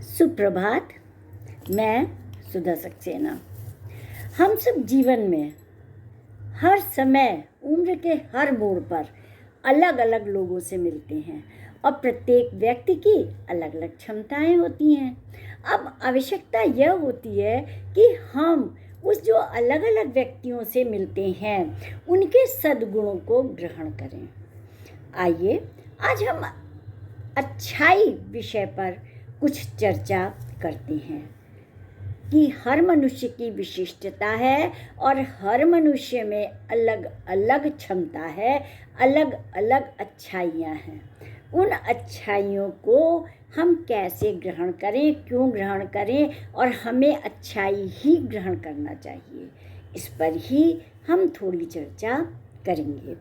सुप्रभात। मैं सुधा सक्सेना। हम सब जीवन में हर समय उम्र के हर मोड़ पर अलग अलग लोगों से मिलते हैं और प्रत्येक व्यक्ति की अलग अलग क्षमताएं होती हैं। अब आवश्यकता यह होती है कि हम उस जो अलग अलग व्यक्तियों से मिलते हैं उनके सद्गुणों को ग्रहण करें। आइए आज हम अच्छाई विषय पर कुछ चर्चा करते हैं कि हर मनुष्य की विशिष्टता है और हर मनुष्य में अलग अलग क्षमता है, अलग अलग अच्छाइयाँ हैं। उन अच्छाइयों को हम कैसे ग्रहण करें, क्यों ग्रहण करें और हमें अच्छाई ही ग्रहण करना चाहिए, इस पर ही हम थोड़ी चर्चा करेंगे।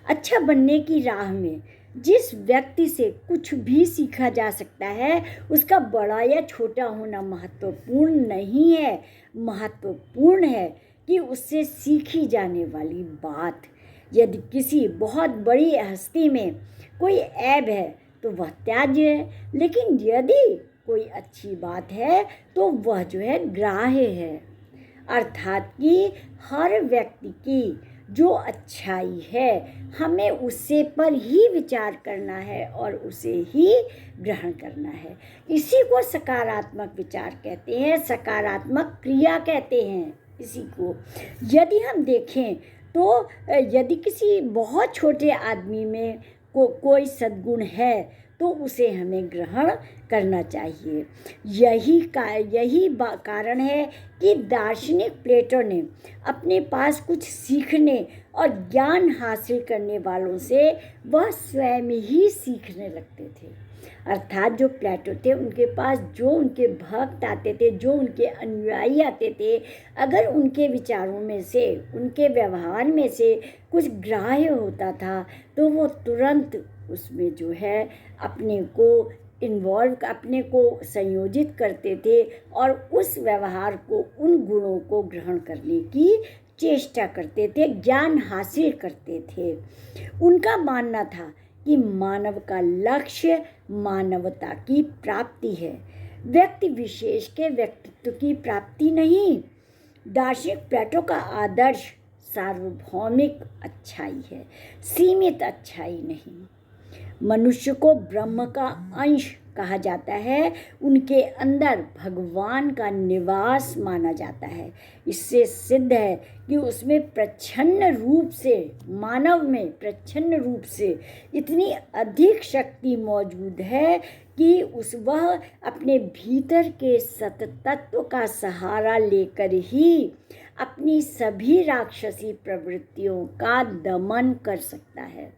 अच्छा बनने की राह में जिस व्यक्ति से कुछ भी सीखा जा सकता है उसका बड़ा या छोटा होना महत्वपूर्ण नहीं है। महत्वपूर्ण है कि उससे सीखी जाने वाली बात। यदि किसी बहुत बड़ी हस्ती में कोई ऐब है तो वह त्याज्य है, लेकिन यदि कोई अच्छी बात है तो वह जो है ग्राह्य है। अर्थात कि हर व्यक्ति की जो अच्छाई है हमें उससे पर ही विचार करना है और उसे ही ग्रहण करना है। इसी को सकारात्मक विचार कहते हैं, सकारात्मक क्रिया कहते हैं इसी को। यदि हम देखें तो यदि किसी बहुत छोटे आदमी में कोई सद्गुण है तो उसे हमें ग्रहण करना चाहिए। यही कारण है कि दार्शनिक प्लेटो ने अपने पास कुछ सीखने और ज्ञान हासिल करने वालों से वह स्वयं ही सीखने लगते थे। अर्थात जो प्लेटो थे उनके पास जो उनके भक्त आते थे, जो उनके अनुयायी आते थे, अगर उनके विचारों में से, उनके व्यवहार में से कुछ ग्राह्य होता था तो वो तुरंत उसमें जो है अपने को संयोजित करते थे और उस व्यवहार को, उन गुणों को ग्रहण करने की चेष्टा करते थे, ज्ञान हासिल करते थे। उनका मानना था कि मानव का लक्ष्य मानवता की प्राप्ति है, व्यक्ति विशेष के व्यक्तित्व की प्राप्ति नहीं। दार्शनिक प्लेटो का आदर्श सार्वभौमिक अच्छाई है, सीमित अच्छाई नहीं। मनुष्य को ब्रह्म का अंश कहा जाता है, उनके अंदर भगवान का निवास माना जाता है। इससे सिद्ध है कि उसमें प्रच्छन्न रूप से, मानव में प्रच्छन्न रूप से इतनी अधिक शक्ति मौजूद है कि वह अपने भीतर के सततत्व का सहारा लेकर ही अपनी सभी राक्षसी प्रवृत्तियों का दमन कर सकता है।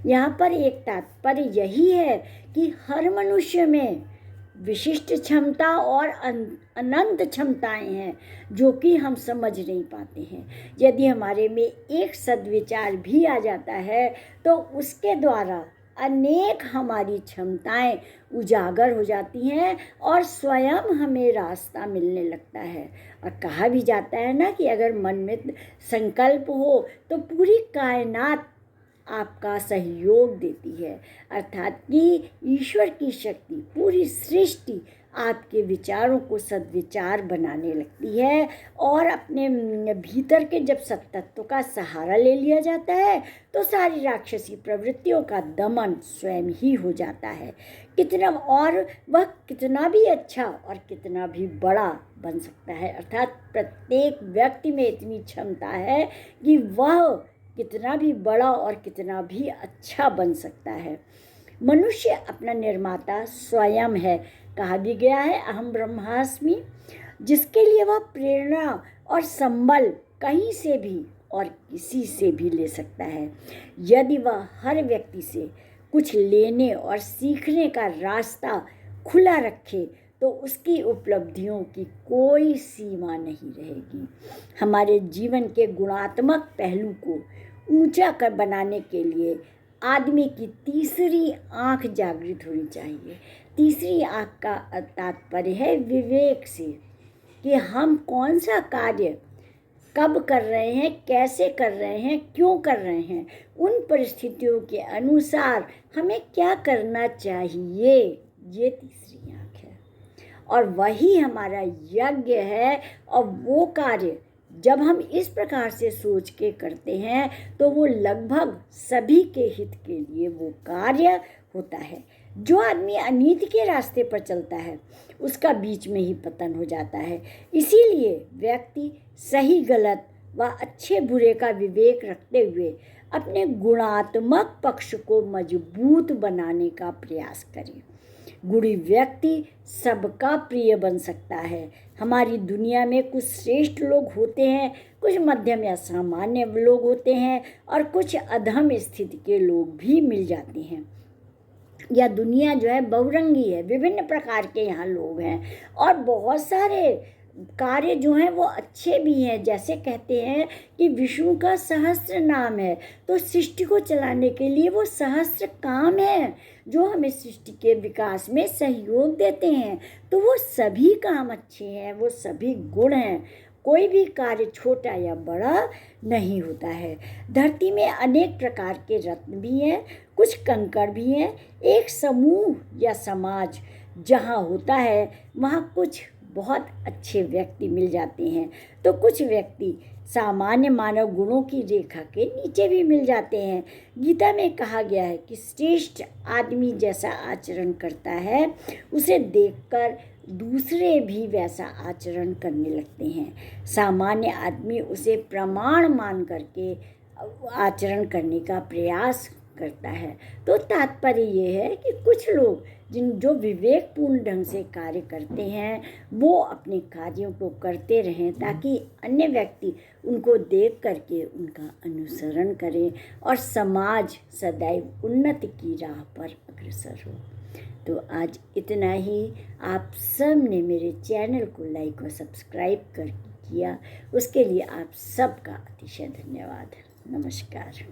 यहाँ पर एक तात्पर्य यही है कि हर मनुष्य में विशिष्ट क्षमता और अनंत क्षमताएं हैं जो कि हम समझ नहीं पाते हैं। यदि हमारे में एक सद्विचार भी आ जाता है तो उसके द्वारा अनेक हमारी क्षमताएं उजागर हो जाती हैं और स्वयं हमें रास्ता मिलने लगता है। और कहा भी जाता है ना कि अगर मन में संकल्प हो तो पूरी कायनात आपका सहयोग देती है। अर्थात कि ईश्वर की शक्ति, पूरी सृष्टि आपके विचारों को सद्विचार बनाने लगती है और अपने भीतर के जब सत्तत्व का सहारा ले लिया जाता है तो सारी राक्षसी प्रवृत्तियों का दमन स्वयं ही हो जाता है। वह कितना भी अच्छा और कितना भी बड़ा बन सकता है। अर्थात प्रत्येक व्यक्ति में इतनी क्षमता है कि वह कितना भी बड़ा और कितना भी अच्छा बन सकता है। मनुष्य अपना निर्माता स्वयं है। कहा भी गया है अहम ब्रह्मास्मि, जिसके लिए वह प्रेरणा और संबल कहीं से भी और किसी से भी ले सकता है। यदि वह हर व्यक्ति से कुछ लेने और सीखने का रास्ता खुला रखे तो उसकी उपलब्धियों की कोई सीमा नहीं रहेगी। हमारे जीवन के गुणात्मक पहलू को ऊंचा कर बनाने के लिए आदमी की तीसरी आंख जागृत होनी चाहिए। तीसरी आंख का तात्पर्य है विवेक से, कि हम कौन सा कार्य कब कर रहे हैं, कैसे कर रहे हैं, क्यों कर रहे हैं, उन परिस्थितियों के अनुसार हमें क्या करना चाहिए। ये तीसरी आंख है। और वही हमारा यज्ञ है। और वो कार्य जब हम इस प्रकार से सोच के करते हैं तो वो लगभग सभी के हित के लिए वो कार्य होता है। जो आदमी अनीति के रास्ते पर चलता है उसका बीच में ही पतन हो जाता है। इसीलिए व्यक्ति सही गलत व अच्छे बुरे का विवेक रखते हुए अपने गुणात्मक पक्ष को मजबूत बनाने का प्रयास करे। गुणी व्यक्ति सबका प्रिय बन सकता है। हमारी दुनिया में कुछ श्रेष्ठ लोग होते हैं, कुछ मध्यम या सामान्य लोग होते हैं और कुछ अधम स्थिति के लोग भी मिल जाते हैं। यह दुनिया जो है बहुरंगी है, विभिन्न प्रकार के यहाँ लोग हैं और बहुत सारे कार्य जो हैं वो अच्छे भी हैं। जैसे कहते हैं कि विष्णु का सहस्त्र नाम है, तो सृष्टि को चलाने के लिए वो सहस्त्र काम है जो हमें सृष्टि के विकास में सहयोग देते हैं। तो वो सभी काम अच्छे हैं, वो सभी गुण हैं। कोई भी कार्य छोटा या बड़ा नहीं होता है। धरती में अनेक प्रकार के रत्न भी हैं, कुछ कंकड़ भी हैं। एक समूह या समाज जहाँ होता है वहाँ कुछ बहुत अच्छे व्यक्ति मिल जाते हैं, तो कुछ व्यक्ति सामान्य मानव गुणों की रेखा के नीचे भी मिल जाते हैं। गीता में कहा गया है कि श्रेष्ठ आदमी जैसा आचरण करता है उसे देखकर दूसरे भी वैसा आचरण करने लगते हैं। सामान्य आदमी उसे प्रमाण मान करके आचरण करने का प्रयास करता है। तो तात्पर्य ये है कि कुछ लोग जो विवेकपूर्ण ढंग से कार्य करते हैं वो अपने कार्यों को करते रहें ताकि अन्य व्यक्ति उनको देख करके उनका अनुसरण करें और समाज सदैव उन्नति की राह पर अग्रसर हो। तो आज इतना ही। आप सब ने मेरे चैनल को लाइक और सब्सक्राइब किया, उसके लिए आप सबका अतिशय धन्यवाद। नमस्कार।